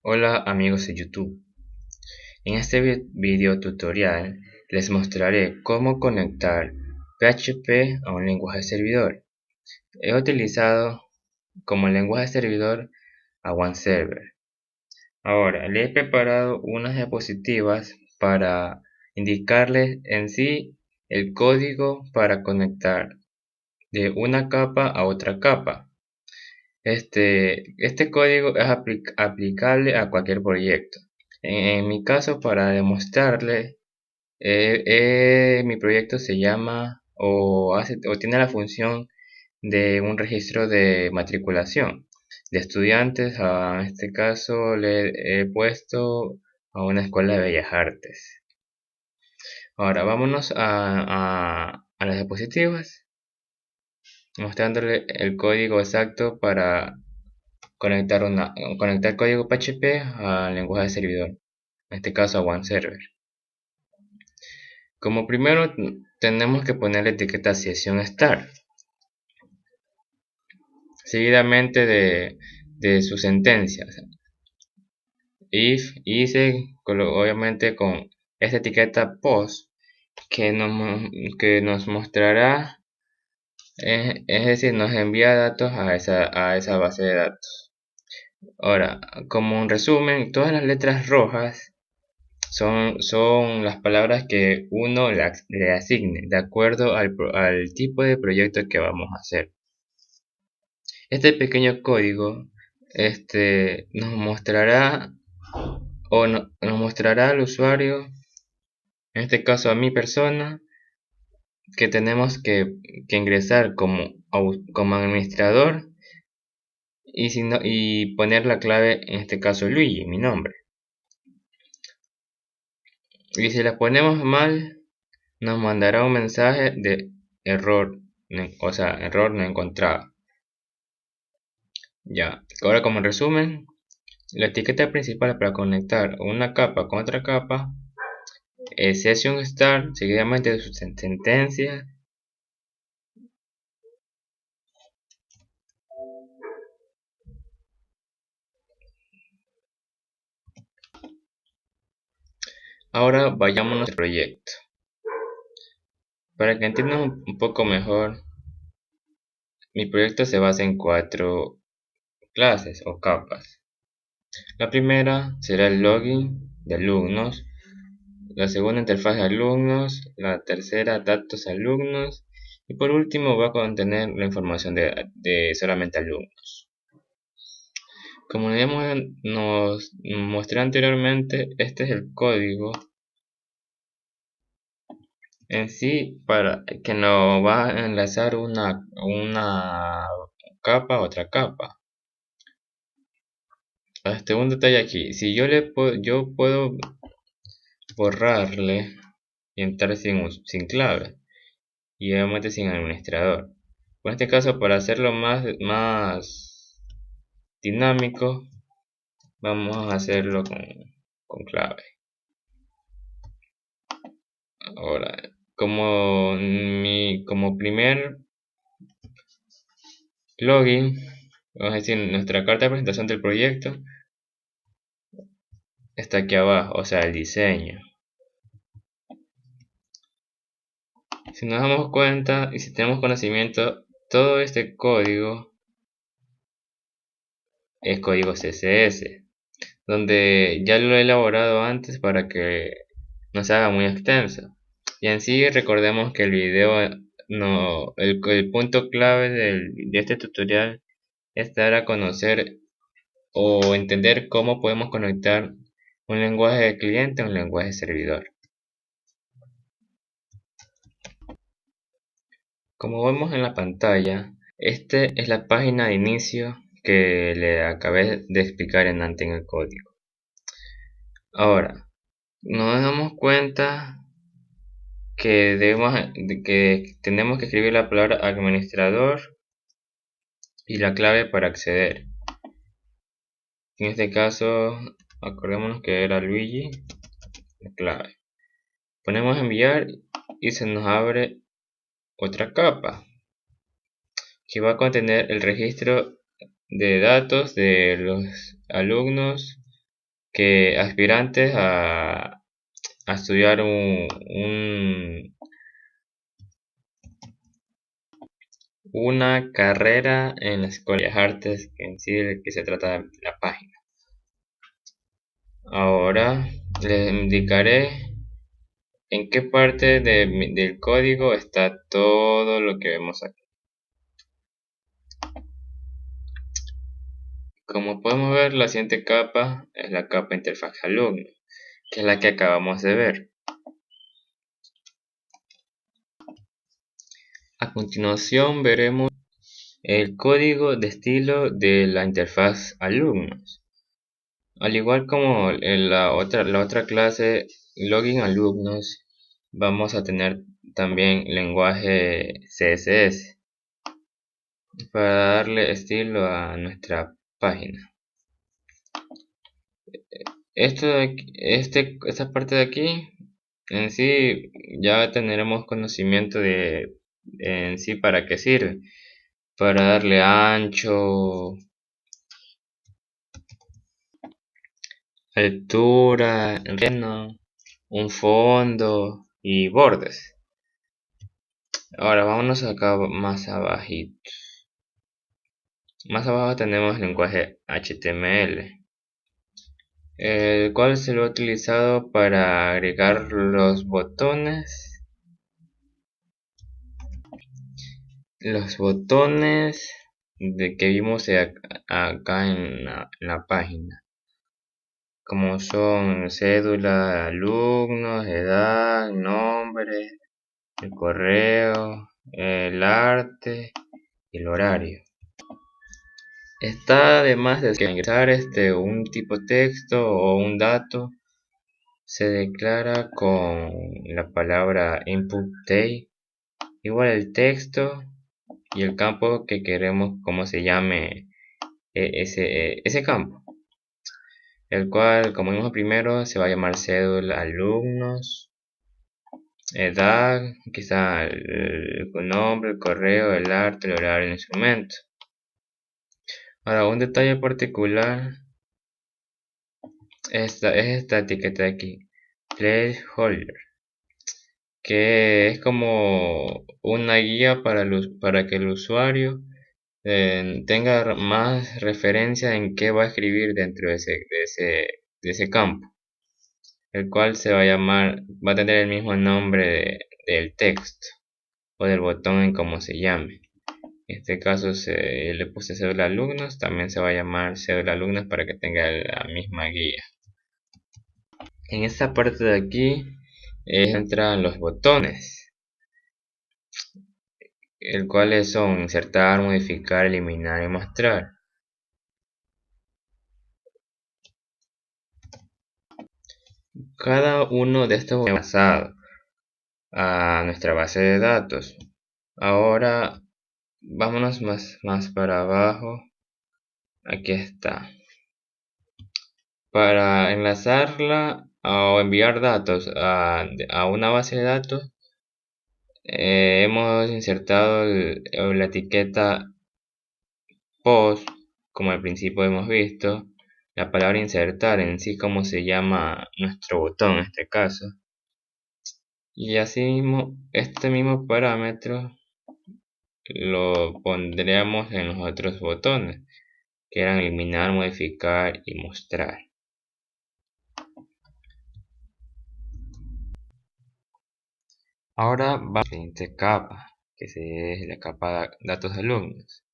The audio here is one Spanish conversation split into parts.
Hola amigos de YouTube. En este video tutorial les mostraré cómo conectar PHP a un lenguaje servidor. He utilizado como lenguaje servidor a OneServer. Ahora le he preparado unas diapositivas para indicarles en sí el código para conectar de una capa a otra capa. Este código es aplicable a cualquier proyecto. En mi caso, para demostrarle, mi proyecto se llama o tiene la función de un registro de matriculación de estudiantes. En este caso le he puesto a una escuela de bellas artes. Ahora vámonos a las diapositivas, mostrándole el código exacto para conectar código PHP al lenguaje de servidor, en este caso a OneServer. Como primero tenemos que poner la etiqueta session start, seguidamente de sus sentencias. If, obviamente con esta etiqueta post que nos mostrará, es decir, nos envía datos a esa base de datos. Ahora, como un resumen, todas las letras rojas son las palabras que uno le asigne de acuerdo al tipo de proyecto que vamos a hacer. Este pequeño código nos mostrará nos mostrará al usuario, en este caso a mi persona, que tenemos que ingresar como administrador y poner la clave, en este caso Luigi, mi nombre. Y si la ponemos mal, nos mandará un mensaje de error, o sea, error no encontrado. Ya, ahora como resumen, la etiqueta principal para conectar una capa con otra capa es session start, seguidamente de su sentencia. Ahora vayámonos al proyecto. Para que entiendan un poco mejor, mi proyecto se basa en 4 clases o capas. La primera será el login de alumnos, la segunda interfaz de alumnos, la tercera datos alumnos y por último va a contener la información de solamente alumnos. Como ya nos mostré anteriormente, este es el código en sí para que nos va a enlazar una capa a otra capa. Un detalle aquí, si yo puedo borrarle y entrar sin clave y obviamente sin administrador. En este caso, para hacerlo más dinámico, vamos a hacerlo con clave. Ahora, como primer login, vamos a decir, nuestra carta de presentación del proyecto está aquí abajo, o sea, el diseño. Si nos damos cuenta y si tenemos conocimiento, todo este código es código CSS, donde ya lo he elaborado antes para que no se haga muy extenso. Y en sí recordemos que el video, el punto clave de este tutorial es dar a conocer o entender cómo podemos conectar un lenguaje de cliente a un lenguaje de servidor. Como vemos en la pantalla, esta es la página de inicio que le acabé de explicar antes en el código. Ahora, nos damos cuenta que tenemos que escribir la palabra administrador y la clave para acceder. En este caso, acordémonos que era Luigi, la clave. Ponemos enviar y se nos abre otra capa que va a contener el registro de datos de los alumnos que aspirantes a estudiar una carrera en la Escuela de Bellas Artes, que en sí de que se trata de la página. Ahora les indicaré en qué parte del código está todo lo que vemos aquí. Como podemos ver, la siguiente capa es la capa interfaz alumno, que es la que acabamos de ver. A continuación veremos el código de estilo de la interfaz alumnos. Al igual como en la otra clase login alumnos, vamos a tener también lenguaje CSS para darle estilo a nuestra página. Esta parte de aquí en sí ya tendremos conocimiento de en sí para qué sirve. Para darle ancho, altura, relleno, un fondo y bordes. Ahora vámonos acá más abajito. Más abajo tenemos el lenguaje HTML, el cual se lo ha utilizado para agregar los botones de que vimos acá en la página, como son cédula, alumnos, edad, nombre, el correo, el arte y el horario. Está además de que al ingresar un tipo texto o un dato se declara con la palabra input date, igual el texto y el campo que queremos como se llame ese campo, el cual, como vimos primero, se va a llamar cédula, alumnos, edad, aquí está el nombre, el correo, el arte, el horario, el instrumento. Ahora, un detalle particular es esta etiqueta de aquí, placeholder, que es como una guía para que el usuario tenga más referencia en qué va a escribir dentro de ese campo, el cual va a tener el mismo nombre del texto o del botón en como se llame. En este caso le puse cédula alumnos, también se va a llamar cédula alumnos para que tenga la misma guía. En esta parte de aquí entran los botones, el cuales son insertar, modificar, eliminar y mostrar. Cada uno de estos es basado a nuestra base de datos. Ahora vámonos más para abajo. Aquí está. Para enlazarla o enviar datos a una base de datos, hemos insertado la etiqueta post, como al principio hemos visto, la palabra insertar en sí como se llama nuestro botón en este caso. Y así mismo, este mismo parámetro lo pondríamos en los otros botones, que eran eliminar, modificar y mostrar. Ahora vamos a la siguiente capa, que es la capa de datos de alumnos.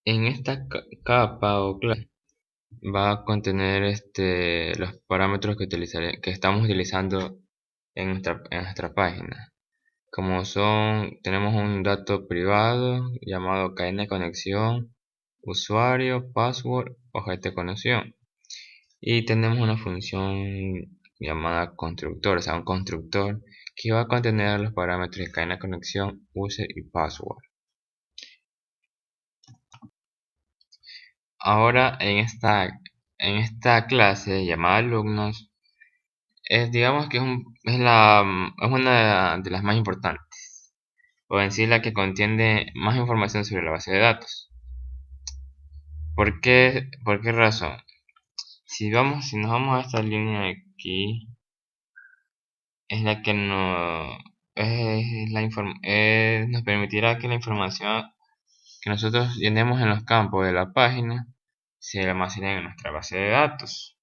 En esta capa o clase va a contener los parámetros que estamos utilizando en nuestra página. Como tenemos un dato privado llamado cadena de conexión, usuario, password, objeto de conexión. Y tenemos una función llamada constructor, o sea, un constructor que va a contener los parámetros de cadena de conexión, user y password. Ahora en esta clase llamada alumnos, digamos que es una de las más importantes, o en sí la que contiene más información sobre la base de datos. ¿Por qué razón? Si nos vamos a esta línea de aquí, es la que nos permitirá que la información que nosotros llenemos en los campos de la página se almacene en nuestra base de datos.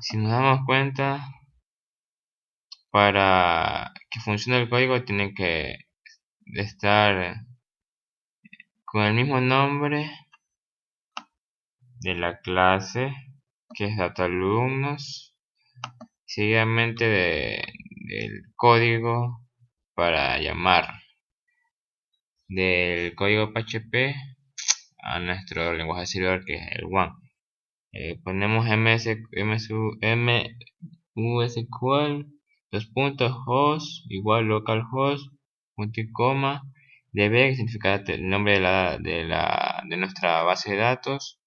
Si nos damos cuenta, para que funcione el código tiene que estar con el mismo nombre de la clase, que es DataAlumnos, seguidamente del código para llamar del código PHP a nuestro lenguaje servidor, que es el WAN. Ponemos MSQL, dos puntos, host igual localhost, punto y coma, db, que significa el nombre de nuestra base de datos,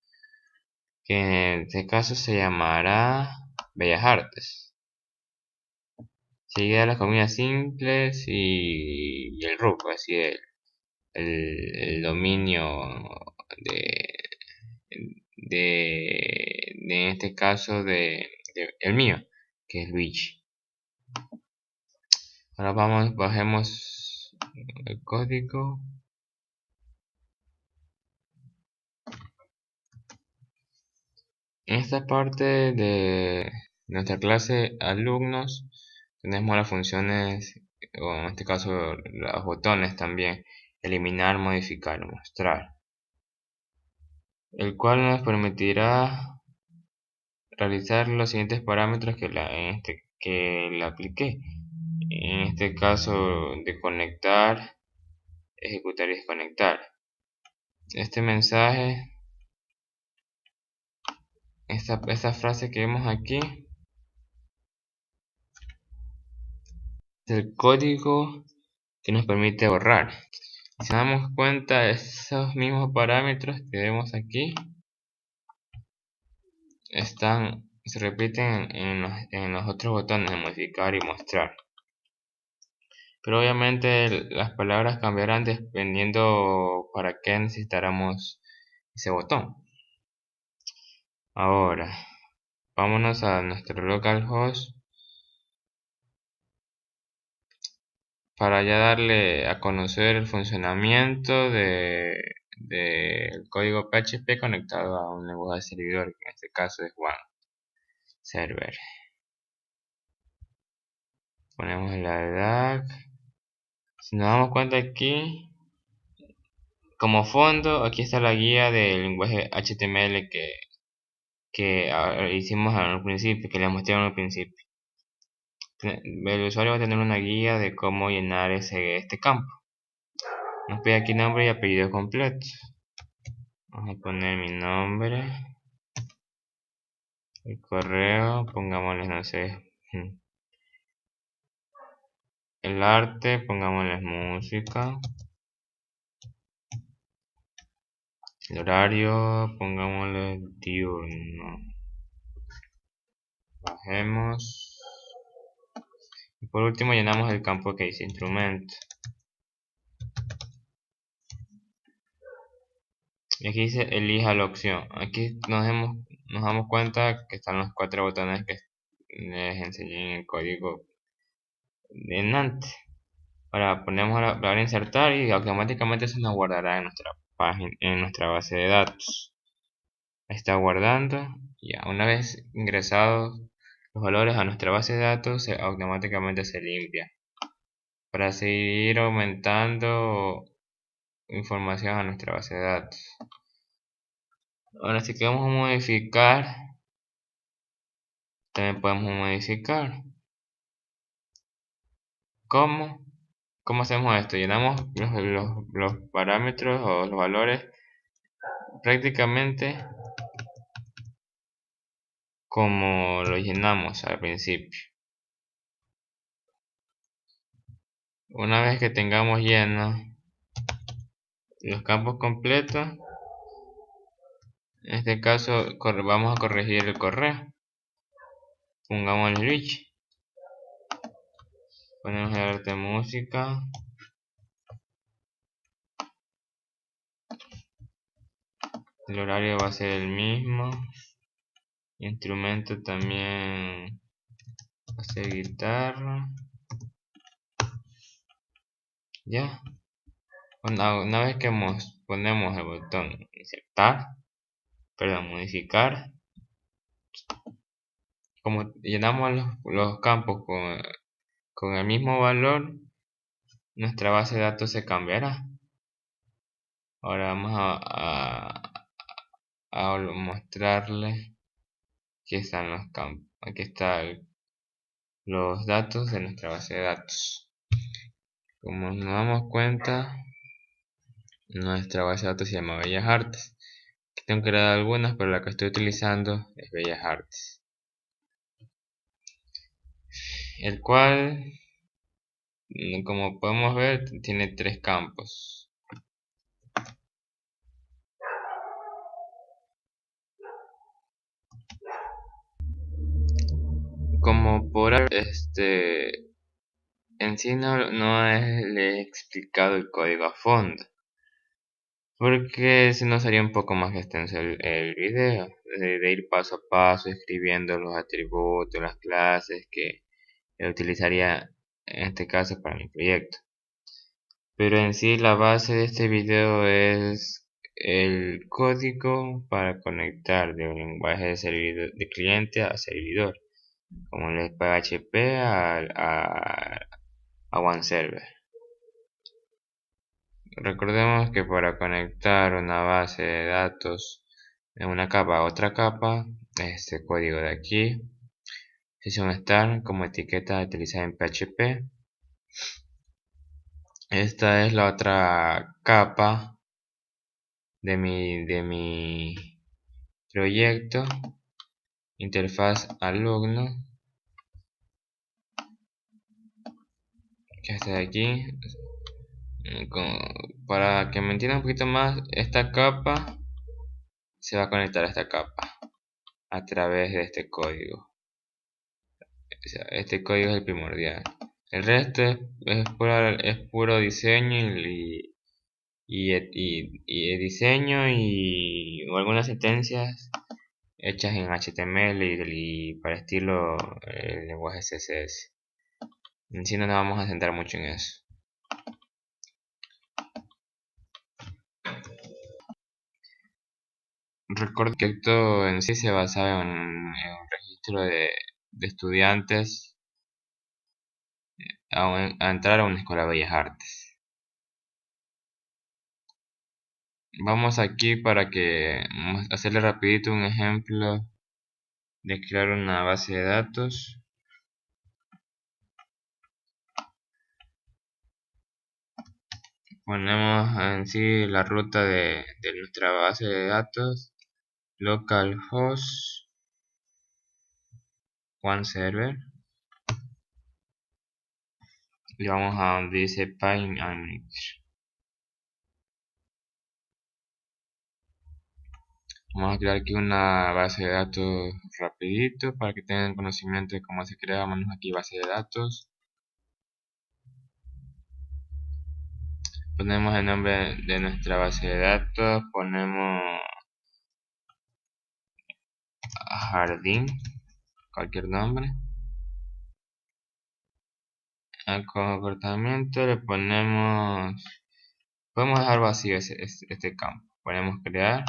que en este caso se llamará Bellas Artes. Seguida las comidas simples y el root, así el dominio de, en este caso el mío, que es Luigi. Ahora bajemos el código. En esta parte de nuestra clase alumnos tenemos las funciones, o en este caso los botones también: eliminar, modificar, mostrar, el cual nos permitirá realizar los siguientes parámetros que la apliqué. En este caso, de conectar, ejecutar y desconectar. Este mensaje, esta frase que vemos aquí, es el código que nos permite borrar. Si nos damos cuenta, esos mismos parámetros que vemos aquí se repiten en los otros botones de modificar y mostrar. Pero obviamente las palabras cambiarán dependiendo para qué necesitáramos ese botón. Ahora, vámonos a nuestro localhost para ya darle a conocer el funcionamiento del código PHP conectado a un lenguaje servidor, que en este caso es WAN Server. Ponemos la edad. Si nos damos cuenta aquí, como fondo, aquí está la guía del lenguaje HTML que hicimos al principio, que les mostré al principio. El usuario va a tener una guía de cómo llenar este campo. Nos pide aquí nombre y apellido completo. Vamos a poner mi nombre, el correo, pongámosle, no sé, el arte, pongámosle música, el horario, pongámosle diurno. Bajemos. Y por último llenamos el campo que dice instrumento. Y aquí dice elija la opción. Aquí nos damos cuenta que están los 4 botones que les enseñé en el código de antes. Ahora ponemos la palabra insertar y automáticamente se nos guardará en nuestra página, en nuestra base de datos. Está guardando. Ya una vez ingresados los valores a nuestra base de datos, automáticamente se limpia para seguir aumentando información a nuestra base de datos. Ahora, si queremos modificar, también podemos modificar. ¿Cómo? ¿Cómo hacemos esto? Llenamos los parámetros o los valores prácticamente como lo llenamos al principio. Una vez que tengamos llenos los campos completos, en este caso vamos a corregir el correo. Pongamos el reach, ponemos el arte música, El horario va a ser el mismo. Instrumento también va a ser guitarra. Ya. Una vez que ponemos el botón insertar, modificar, como llenamos los campos con el mismo valor, nuestra base de datos se cambiará. Ahora vamos a mostrarles que están los campos. Aquí están los datos de nuestra base de datos. Como nos damos cuenta, nuestra base de datos se llama Bellas Artes. Aquí tengo que crear algunas, pero la que estoy utilizando es Bellas Artes, el cual, como podemos ver, tiene 3 campos. Como por en sí no le he explicado el código a fondo, porque si no sería un poco más extenso el video, de ir paso a paso escribiendo los atributos, las clases que utilizaría en este caso para mi proyecto. Pero en sí la base de este video es el código para conectar de un lenguaje de cliente a servidor, como el PHP a OneServer. Recordemos que para conectar una base de datos de una capa a otra capa, este código de aquí, session start como etiqueta utilizada en PHP. Esta es la otra capa de mi proyecto, interfaz alumno, que está aquí. Para que me entiendan un poquito más, esta capa se va a conectar a esta capa a través de este código. O sea, este código es el primordial. El resto es puro diseño y diseño y algunas sentencias hechas en HTML y para estilo el lenguaje CSS. En sí no nos vamos a centrar mucho en eso. Recuerdo que esto en sí se basaba en un registro de estudiantes a entrar a una escuela de bellas artes. Vamos aquí para que hacerle rapidito un ejemplo de crear una base de datos. Ponemos en sí la ruta de nuestra base de datos, localhost 1 server, y vamos a donde dice Pine. Vamos a crear aquí una base de datos rapidito para que tengan conocimiento de cómo se crea. Vamos aquí base de datos. Ponemos el nombre de nuestra base de datos. Ponemos jardín, cualquier nombre. Al comportamiento le ponemos, podemos dejar vacío este campo. Ponemos crear.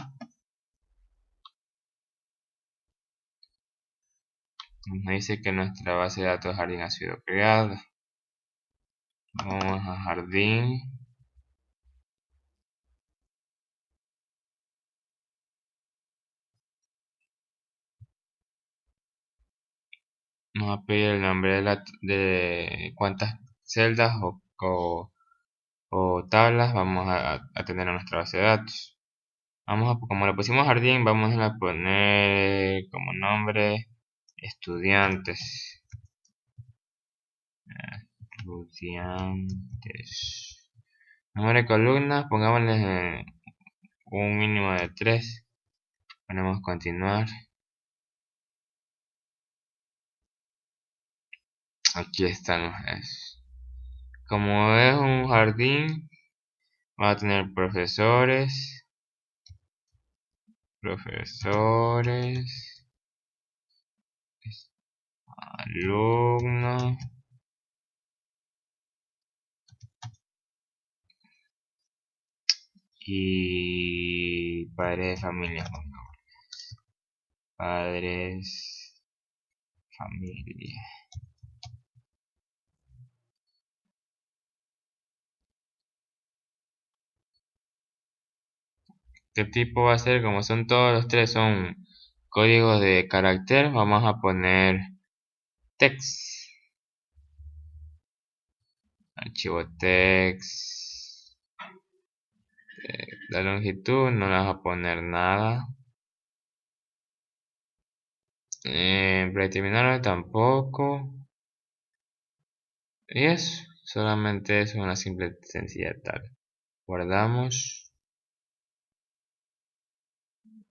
Nos dice que nuestra base de datos jardín ha sido creada. Vamos a jardín. Nos va a pedir el nombre de cuántas celdas o tablas vamos a tener en nuestra base de datos. Como le pusimos jardín, vamos a poner como nombre estudiantes. Número de columnas, pongámosle un mínimo de 3. Ponemos continuar. Aquí están como es un jardín, va a tener profesores, profesores, alumnos y padres de familia. Padres, familia. ¿Qué tipo va a ser? Como son todos los tres son códigos de carácter, vamos a poner text. Archivo text. La longitud no le vas a poner nada. Predeterminado tampoco. Y eso, solamente es una simple sencilla tal. Guardamos.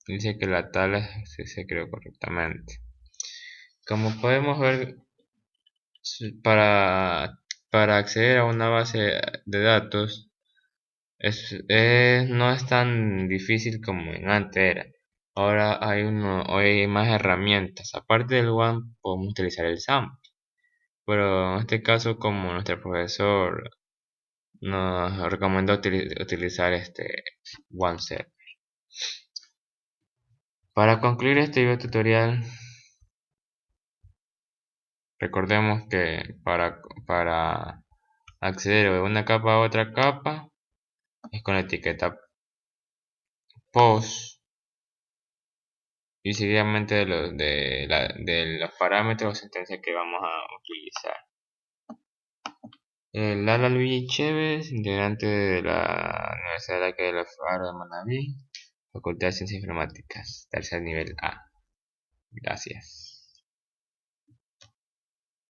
Dice que la tabla se creó correctamente. Como podemos ver, para acceder a una base de datos no es tan difícil como en antes era. Ahora hay más herramientas. Aparte del ONE podemos utilizar el SAM. Pero en este caso, como nuestro profesor nos recomendó utilizar este OneServer. Para concluir este video tutorial, recordemos que para acceder de una capa a otra capa es con la etiqueta post y seguidamente de los parámetros o sentencias que vamos a utilizar. Lala Luigi Chévez, integrante de la Universidad de la Faro de Manabí, Facultad de Ciencias Informáticas, tercer nivel A. Gracias.